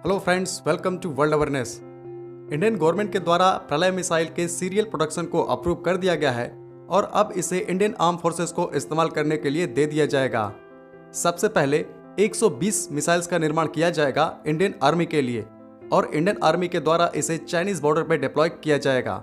Hello friends, welcome to world awareness. Indian government के द्वारा प्रलय मिसाइल के सीरियल प्रोडक्शन को अप्रूव कर दिया गया है और अब इसे इंडियन आर्म फोर्सेस को इस्तेमाल करने के लिए दे दिया जाएगा। सबसे पहले 120 मिसाइल्स का निर्माण किया जाएगा इंडियन आर्मी के लिए और इंडियन आर्मी के द्वारा इसे चाइनीज बॉर्डर पर डिप्लॉय किया जाएगा।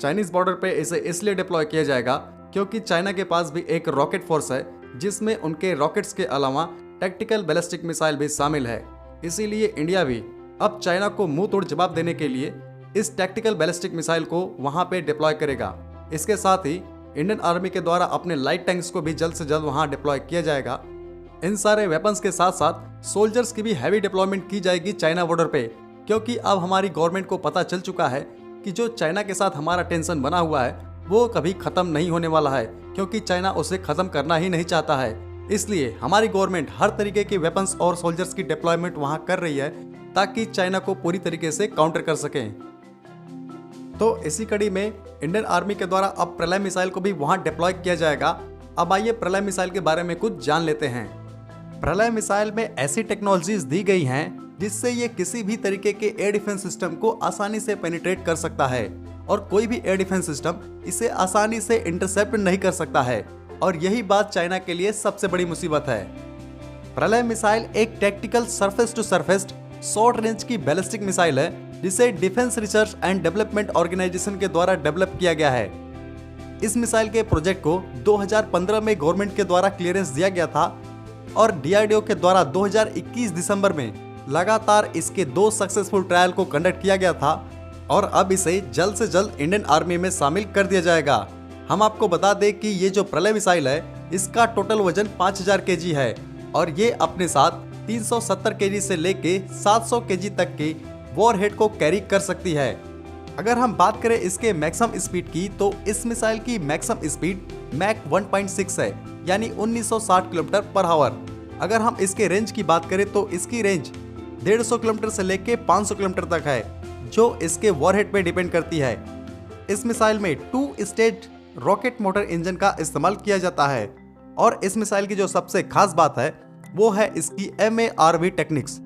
चाइनीज बॉर्डर पे इसे इसलिए डिप्लॉय किया जाएगा क्योंकि चाइना के पास भी एक रॉकेट फोर्स है जिसमें उनके रॉकेट्स के अलावा टैक्टिकल बैलिस्टिक मिसाइल भी शामिल है। इसीलिए इंडिया भी अब चाइना को मुंह तोड़ जवाब देने के लिए इस टैक्टिकल बैलिस्टिक मिसाइल को वहां पे डिप्लॉय करेगा। इसके साथ ही इंडियन आर्मी के द्वारा अपने लाइट टैंक्स को भी जल्द से जल्द वहां डिप्लॉय किया जाएगा। इन सारे वेपन्स के साथ साथ सोल्जर्स की भी हैवी डिप्लॉयमेंट की जाएगी चाइना बॉर्डर पे, क्योंकि अब हमारी गवर्नमेंट को पता चल चुका है कि जो चाइना के साथ हमारा टेंशन बना हुआ है वो कभी खत्म नहीं होने वाला है, क्योंकि चाइना उसे खत्म करना ही नहीं चाहता है। इसलिए हमारी गवर्नमेंट हर तरीके के वेपन्स और सोल्जर्स की डिप्लॉयमेंट वहां कर रही है ताकि चाइना को पूरी तरीके से काउंटर कर सकें। तो इसी कड़ी में इंडियन आर्मी के द्वारा अब प्रलय मिसाइल को भी वहां डिप्लॉय किया जाएगा। अब आइए प्रलय मिसाइल के बारे में कुछ जान लेते हैं। प्रलय मिसाइल में ऐसी टेक्नोलॉजीज दी गई हैं जिससे ये किसी भी तरीके के एयर डिफेंस सिस्टम को आसानी से पेनिट्रेट कर सकता है और कोई भी एयर डिफेंस सिस्टम इसे आसानी से इंटरसेप्ट नहीं कर सकता है, और यही बात चाइना के लिए सबसे बड़ी मुसीबत है। प्रलय मिसाइल एक tactical surface to surface short range की बैलिस्टिक मिसाइल है जिसे defence research and development organisation के द्वारा डेवलप किया गया है। इस मिसाइल के प्रोजेक्ट को 2015 में गवर्नमेंट के द्वारा क्लियरेंस दिया गया था और डीआरडीओ के द्वारा 2021 दिसंबर में लगातार इसके 2 सक्सेसफुल ट्रायल को कंडक्ट किया गया था और अब इसे जल्द से जल्द इंडियन आर्मी में शामिल कर दिया जाएगा। हम आपको बता दें कि ये जो प्रलय मिसाइल है इसका टोटल वजन 5000 केजी है और ये अपने साथ 370 केजी से लेके 700 केजी तक के वॉरहेड को कैरी कर सकती है। अगर हम बात करें इसके मैक्सिमम स्पीड की तो इस मिसाइल की मैक्सिमम स्पीड मैक 1.6 है, यानी 1960 किलोमीटर पर आवर। अगर हम इसके रेंज की बात करें तो इसकी रेंज 150 किलोमीटर से लेके 500 किलोमीटर तक है, जो इसके वॉरहेड पे डिपेंड करती है। इस मिसाइल में 2 स्टेज रॉकेट मोटर इंजन का इस्तेमाल किया जाता है और इस मिसाइल की जो सबसे खास बात है वो है इसकी MARV टेक्निक्स।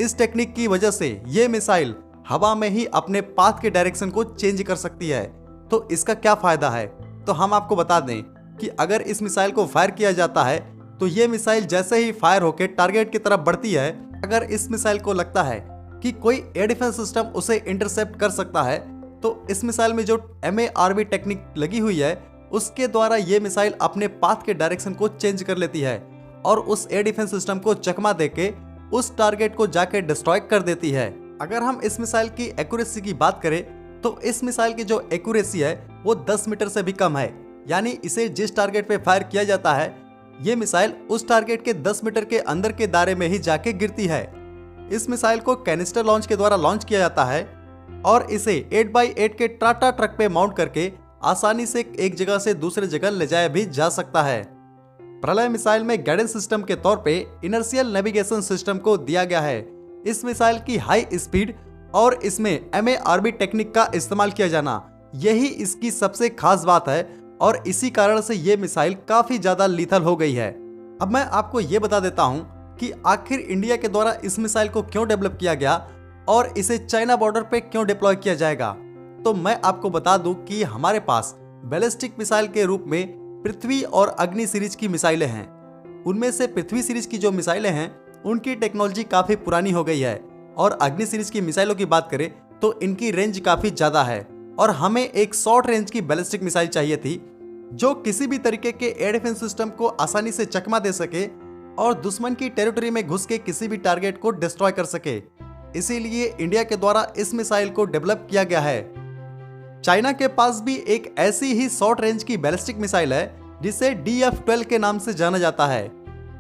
इस टेक्निक की वजह से ये मिसाइल हवा में ही अपने पाथ के डायरेक्शन को चेंज कर सकती है। तो इसका क्या फायदा है, तो हम आपको बता दें कि अगर इस मिसाइल को फायर किया जाता है तो ये मिसाइल जैसे ही फायर होकर टारगेट की तरफ बढ़ती है, अगर इस मिसाइल को लगता है कि कोई एयर डिफेंस सिस्टम उसे इंटरसेप्ट कर सकता है तो इस मिसाइल में जो MARV टेक्निक लगी हुई है उसके द्वारा ये मिसाइल अपने पाथ के डायरेक्शन को चेंज कर लेती है और उस एयर डिफेंस सिस्टम को चकमा देके उस टारगेट को जाके डिस्ट्रॉय कर देती है। अगर हम इस मिसाइल की एक्यूरेसी की बात करें तो इस मिसाइल की जो एक्यूरेसी है वो 10 मीटर से भी कम है, यानी इसे जिस टारगेट पे फायर किया जाता है ये मिसाइल उस टारगेट के 10 मीटर के अंदर के दायरे में ही जाके गिरती है। इस मिसाइल को कैनिस्टर लॉन्च के द्वारा लॉन्च किया जाता है और इसे 8x8 के टाटा ट्रक पे माउंट करके आसानी से एक जगह से दूसरे जगह ले जाया भी जा सकता है। प्रलय मिसाइल में गाइडेंस सिस्टम के तौर पे इनर्शियल नेविगेशन सिस्टम को दिया गया है। इस मिसाइल की हाई स्पीड और इसमें MARV टेक्निक का इस्तेमाल किया जाना यही इसकी सबसे खास बात है और इसी कारण से ये मिसाइल काफी ज्यादा लीथल हो गई है। अब मैं आपको ये बता देता हूँ कि आखिर इंडिया के द्वारा इस मिसाइल को क्यों डेवलप किया गया और इसे चाइना बॉर्डर पे क्यों डिप्लॉय किया जाएगा। तो मैं आपको बता दूं कि हमारे पास बैलिस्टिक मिसाइल के रूप में पृथ्वी और अग्नि सीरीज की मिसाइलें हैं। उनमें से पृथ्वी सीरीज की जो मिसाइलें हैं उनकी टेक्नोलॉजी काफी पुरानी हो गई है और अग्नि सीरीज की मिसाइलों की बात करें तो इनकी रेंज काफी ज्यादा है और हमें एक शॉर्ट रेंज की बैलिस्टिक मिसाइल चाहिए थी जो किसी भी तरीके के एयर डिफेंस सिस्टम को आसानी से चकमा दे सके और दुश्मन की टेरिटरी में घुस के किसी भी टारगेट को डिस्ट्रॉय कर सके। इसीलिए इंडिया के द्वारा इस मिसाइल को डेवलप किया गया है। चाइना के पास भी एक ऐसी ही शॉर्ट रेंज की बैलिस्टिक मिसाइल है जिसे DF-12 के नाम से जाना जाता है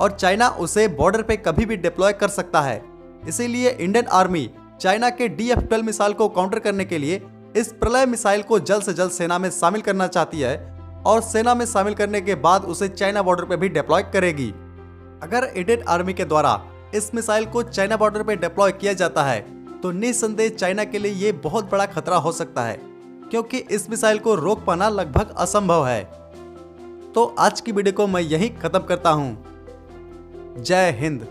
और चाइना उसे बॉर्डर पे कभी भी डिप्लॉय कर सकता है। इसीलिए इंडियन आर्मी चाइना के DF-12 मिसाइल को काउंटर करने के लिए इस प्रलय मिसाइल को जल्द से जल्द सेना में शामिल करना चाहती है और सेना में शामिल करने के बाद उसे चाइना बॉर्डर पे भी डिप्लॉय करेगी। अगर इंडियन आर्मी के द्वारा इस मिसाइल को चाइना बॉर्डर पे डिप्लॉय किया जाता है तो निस्संदेह चाइना के लिए ये बहुत बड़ा खतरा हो सकता है, क्योंकि इस मिसाइल को रोक पाना लगभग असंभव है। तो आज की वीडियो को मैं यहीं खत्म करता हूं। जय हिंद।